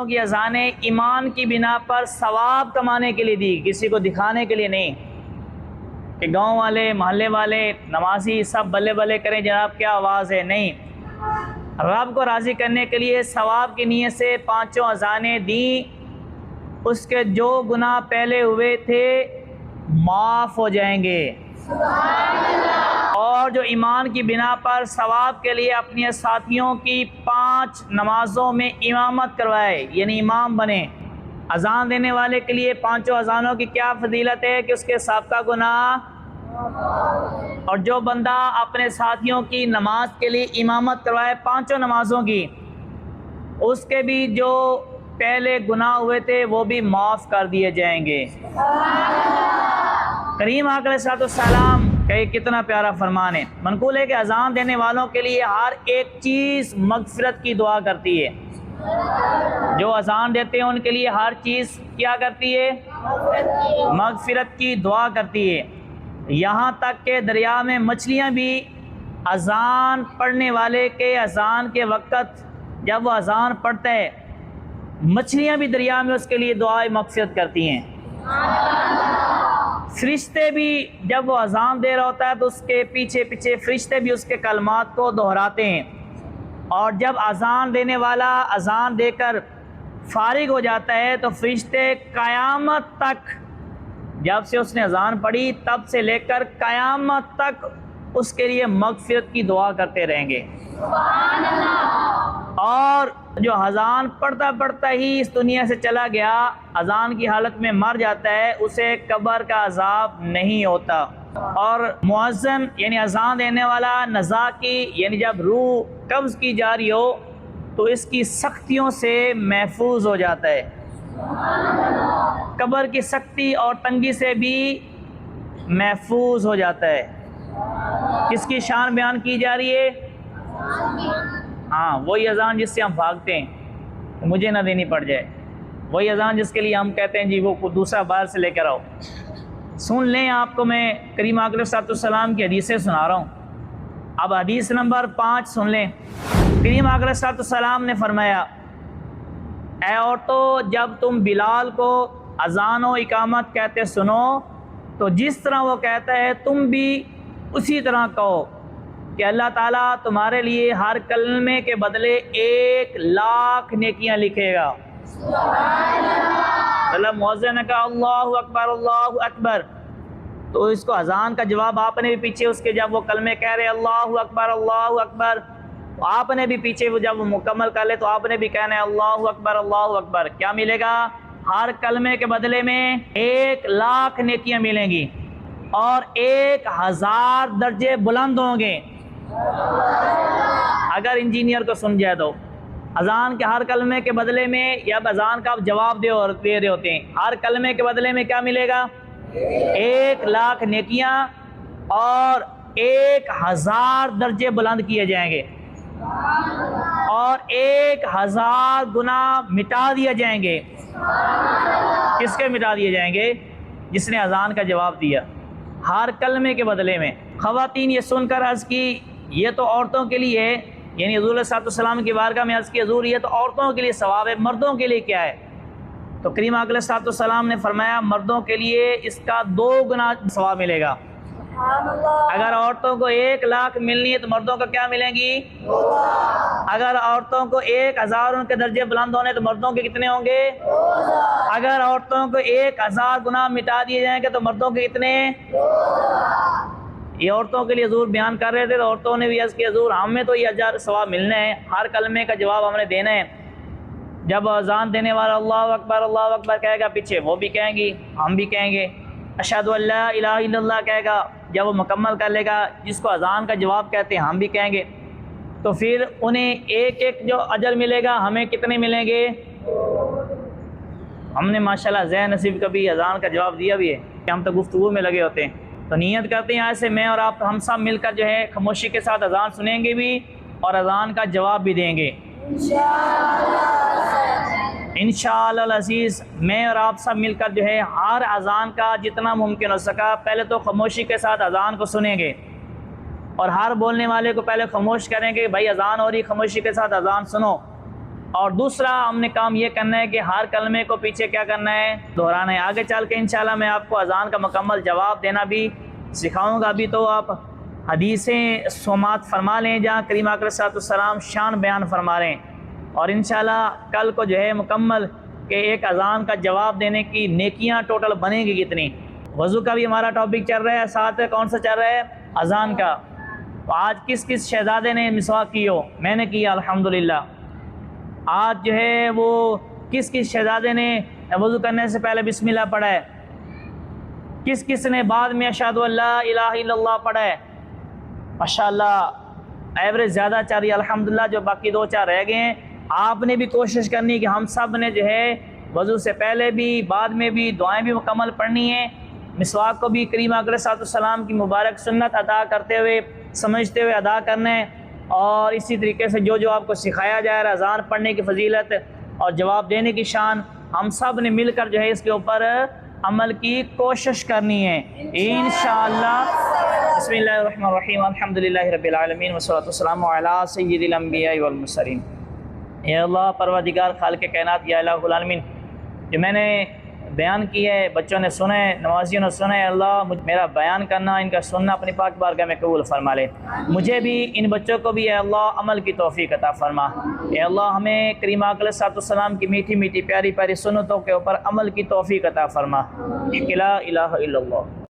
کی اذانیں ایمان کی بنا پر ثواب کمانے کے لیے دی، کسی کو دکھانے کے لیے نہیں کہ گاؤں والے محلے والے نمازی سب بلے بلے کریں جناب کیا آواز ہے، نہیں، رب کو راضی کرنے کے لیے ثواب کی نیت سے 5 اذانیں دیں، اس کے جو گناہ پہلے ہوئے تھے معاف ہو جائیں گے، اور جو ایمان کی بنا پر ثواب کے لیے اپنے ساتھیوں کی 5 نمازوں میں امامت کروائے، یعنی امام بنے۔ اذان دینے والے کے لیے 5 اذانوں کی کیا فضیلت ہے کہ اس کے سابقہ گناہ، اور جو بندہ اپنے ساتھیوں کی نماز کے لیے امامت کروائے 5 نمازوں کی، اس کے بھی جو پہلے گناہ ہوئے تھے وہ بھی معاف کر دیے جائیں گے۔ کریم آقا علیہ السلام کا یہ کتنا پیارا فرمان ہے۔ منقول ہے کہ اذان دینے والوں کے لیے ہر ایک چیز مغفرت کی دعا کرتی ہے، جو اذان دیتے ہیں ان کے لیے ہر چیز کیا کرتی ہے، مغفرت کی دعا کرتی ہے، یہاں تک کہ دریا میں مچھلیاں بھی اذان پڑھنے والے کے اذان کے وقت جب وہ اذان پڑھتا ہے، مچھلیاں بھی دریا میں اس کے لیے دعائے مغفرت کرتی ہیں۔ فرشتے بھی جب وہ اذان دے رہا ہوتا ہے تو اس کے پیچھے پیچھے فرشتے بھی اس کے کلمات کو دہراتے ہیں، اور جب اذان دینے والا اذان دے کر فارغ ہو جاتا ہے تو فرشتے قیامت تک، جب سے اس نے اذان پڑھی تب سے لے کر قیامت تک اس کے لیے مغفرت کی دعا کرتے رہیں گے۔ اور جو اذان پڑھتا پڑھتا ہی اس دنیا سے چلا گیا، اذان کی حالت میں مر جاتا ہے، اسے قبر کا عذاب نہیں ہوتا۔ اور مؤذن یعنی اذان دینے والا نزا کی، یعنی جب روح قبض کی جا رہی ہو تو اس کی سختیوں سے محفوظ ہو جاتا ہے، قبر کی سختی اور تنگی سے بھی محفوظ ہو جاتا ہے۔ کس کی شان بیان کی جا رہی ہے؟ ہاں، وہی اذان جس سے ہم بھاگتے ہیں کہ مجھے نہ دینی پڑ جائے، وہی اذان جس کے لیے ہم کہتے ہیں جی وہ دوسرا باہر سے لے کر آؤ۔ سن لیں، آپ کو میں کریم آقا علیہ السلام کی حدیثیں سنا رہا ہوں۔ اب حدیث نمبر 5 سن لیں۔ کریم آقا علیہ السلام نے فرمایا، اے عورتوں، جب تم بلال کو اذان و اقامت کہتے سنو تو جس طرح وہ کہتا ہے تم بھی اسی طرح کہو کہ اللہ تعالیٰ تمہارے لیے ہر کلمے کے بدلے 1,00,000 نیکیاں لکھے گا۔ اللہ مؤذن نے کہا اللہ اکبر اللہ اکبر، تو اس کو اذان کا جواب آپ نے بھی پیچھے اس کے جب وہ کلمے کہہ رہے اللہ اکبر، آپ نے بھی پیچھے وہ جب وہ مکمل کر لے تو آپ نے بھی کہنا ہے اللہ اکبر۔ کیا ملے گا؟ ہر کلمے کے بدلے میں 1,00,000 نیکیاں ملیں گی، اور 1,000 درجے بلند ہوں گے۔ اگر انجینئر کو سن جائے تو اذان کے ہر کلمے کے بدلے میں، یا اذان کا آپ جواب دے رہے ہوتے ہیں، ہر کلمے کے بدلے میں کیا ملے گا؟ 1,00,000 نیکیاں، اور 1,000 درجے بلند کیے جائیں گے، اور 1,000 گناہ مٹا دیے جائیں گے۔ کس کے مٹا دیے جائیں گے؟ جس نے اذان کا جواب دیا، ہر کلمے کے بدلے میں۔ خواتین یہ سن کر عرض کی یہ تو عورتوں کے لیے ہے، یعنی حضور صلی اللہ علیہ وسلم کی بارگاہ میں عرض کی حضور یہ تو عورتوں کے لیے ثواب ہے، مردوں کے لیے کیا ہے؟ تو کریم آقا علیہ السلام نے فرمایا مردوں کے لیے اس کا 2 گنا ثواب ملے گا۔ اگر عورتوں کو 1,00,000 ملنی ہے تو مردوں کو کیا ملیں گی؟ اگر عورتوں کو 1,000 ان کے درجے بلند ہونے تو مردوں کے کتنے ہوں گے؟ اگر عورتوں کو 1,000 گناہ مٹا دیے جائیں گے تو مردوں کے کتنے؟ یہ عورتوں کے لیے حضور بیان کر رہے تھے تو عورتوں نے بھی عرض کی حضور ہمیں تو یہ 1,000 ثواب ملنا ہے، ہر کلمے کا جواب ہم نے دینا ہے۔ جب اذان دینے والا اللہ اکبر کہے گا پیچھے وہ بھی کہیں گی، ہم بھی کہیں گے، اشہد ان لا الہ الا اللہ کہے گا، جب وہ مکمل کر لے گا جس کو اذان کا جواب کہتے ہیں ہم بھی کہیں گے، تو پھر انہیں ایک جو اجر ملے گا، ہمیں کتنے ملیں گے؟ ہم نے ماشاءاللہ ذہن نصیب کبھی اذان کا جواب دیا بھی ہے کہ ہم تو گفتگو میں لگے ہوتے ہیں، تو نیت کرتے ہیں ایسے میں اور آپ ہم سب مل کر جو ہے خاموشی کے ساتھ اذان سنیں گے بھی اور اذان کا جواب بھی دیں گے انشاءاللہ العزیز۔ میں اور آپ سب مل کر جو ہے ہر اذان کا جتنا ممکن ہو سکا پہلے تو خاموشی کے ساتھ اذان کو سنیں گے، اور ہر بولنے والے کو پہلے خاموش کریں گے، بھائی اذان ہو رہی، خاموشی کے ساتھ اذان سنو۔ اور دوسرا ہم نے کام یہ کرنا ہے کہ ہر کلمے کو پیچھے کیا کرنا ہے؟ دہرانا ہے۔ آگے چل کے انشاءاللہ میں آپ کو اذان کا مکمل جواب دینا بھی سکھاؤں گا۔ ابھی تو آپ حدیثیں سماعت فرما لیں جہاں کریم اکرم صلی اللہ علیہ وسلم شان بیان فرما رہے ہیں، اور انشاءاللہ کل کو جو ہے مکمل کہ ایک اذان کا جواب دینے کی نیکیاں ٹوٹل بنیں گی کتنی۔ وضو کا بھی ہمارا ٹاپک چل رہا ہے، ساتھ کون سا چل رہا ہے؟ اذان کا۔ تو آج کس کس شہزادے نے مسواک کی ہو؟ میں نے کیا الحمدللہ۔ آج جو ہے وہ کس کس شہزادے نے وضو کرنے سے پہلے بسم اللہ پڑھا ہے؟ کس کس نے بعد میں اشہد ان لا الہ الا اللہ پڑھا ہے؟ ماشاءاللہ ایوریج زیادہ چل رہی ہے الحمدللہ۔ جو باقی دو چار رہ گئے ہیں، آپ نے بھی کوشش کرنی کہ ہم سب نے جو ہے وضو سے پہلے بھی بعد میں بھی دعائیں بھی مکمل پڑھنی ہیں۔ مسواک کو بھی کریم اکرم صلی اللہ علیہ وسلم کی مبارک سنت ادا کرتے ہوئے سمجھتے ہوئے ادا کرنا ہے، اور اسی طریقے سے جو جو آپ کو سکھایا جائے رہا اذان پڑھنے کی فضیلت اور جواب دینے کی شان، ہم سب نے مل کر جو ہے اس کے اوپر عمل کی کوشش کرنی ہے انشاءاللہ۔ بسم اللہ الرحمن الرحیم، الحمدللہ رب العالمین والصلاۃ والسلام علی سید الانبیاء والمرسلین۔ اے اللہ پروردگار خالق کائنات، یا الہ العالمین، جو میں نے بیان کی ہے بچوں نے سنا ہے، نمازیوں نے سنا ہے، اللہ میرا بیان کرنا ان کا سننا اپنی پاک بارگاہ میں قبول فرما لے۔ مجھے بھی ان بچوں کو بھی اے اللہ عمل کی توفیق عطا فرما۔ اے اللہ ہمیں کریم اکرم صلی اللہ علیہ وسلم کی میٹھی میٹھی پیاری پیاری سنتوں کے اوپر عمل کی توفیق عطا فرما۔ لا الہ الا اللہ۔